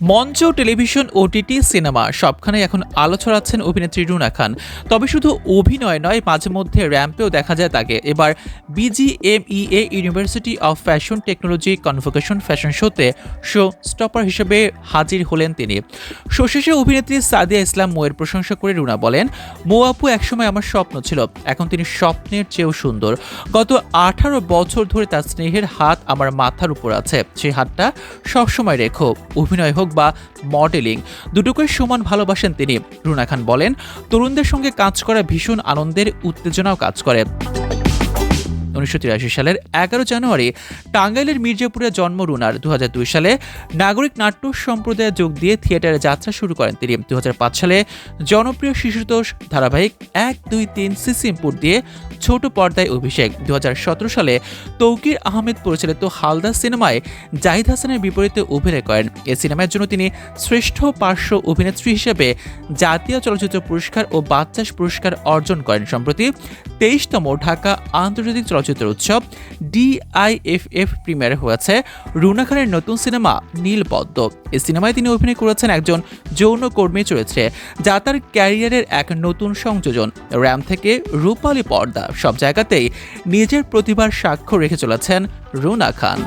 মঞ্চ, television, OTT, cinema সবখানে এখন আলো ছড়াচ্ছেন অভিনেত্রী রুনা খান। তবে শুধু অভিনয় নয়, মাঝে মধ্যে র্যাম্পেও দেখা যায় তাকে। এবার BGMEA university of fashion technology convocation fashion শোতে শো স্টপার হিসেবে হাজির হলেন তিনি। শো শেষে অভিনেত্রী সাদিয়া ইসলাম মোয়ের প্রশংসা করে রুনা বলেন, মো আপু একসময় আমার স্বপ্ন ছিল, এখন তিনি স্বপ্নের চেয়েও সুন্দর। গত 18 বছর ধরে তার স্নেহের হাত আমার মাথার উপর আছে, সেই হাতটা সবসময় রেখো। অভিনয় হোক বা মডেলিং, দুটোকে সমান ভালোবাসেন তিনি। রুনা খান বলেন, তরুণদের সঙ্গে কাজ করা ভীষণ আনন্দের, উত্তেজনাও কাজ করে। 1983 সালের 11 জানুয়ারি টাঙ্গাইলের মির্জাপুরে জন্ম রুনার। 2002 সালে নাগরিক নাট্য সম্প্রদায়ে যোগ দিয়ে থিয়েটারে যাত্রা শুরু করেন তিনি। 2005 সালে জনপ্রিয় শিশুতোষ ধারাবাহিক 1, 2, 3 সিসিমপুর দিয়ে ছোট পর্দায় অভিষেক। 2017 সালে তৌকির আহমেদ পরিচালিত হালদা সিনেমায় জাহিদ হাসানের বিপরীতে অভিনয় করেন। এই সিনেমার জন্য তিনি শ্রেষ্ঠ পার্শ্ব অভিনেত্রী হিসেবে জাতীয় চলচ্চিত্র পুরস্কার ও বাচ্চাস পুরস্কার অর্জন করেন। সম্প্রতি 23তম ঢাকা আন্তর্জাতিক চলচ্চিত্র উৎসব DIFF প্রিমিয়ার হয়েছে রুনা খানের নতুন সিনেমা নীলপদ্ম। এই সিনেমায় তিনি অভিনয় করেছেন একজন যৌনকর্মী চরিত্রে, যা তার ক্যারিয়ারের এক নতুন সংযোজন। র্যাম থেকে রূপালী পর্দা, সব জায়গাতেই নিজের প্রতিভার স্বাক্ষর রেখে চলেছেন রুনা খান।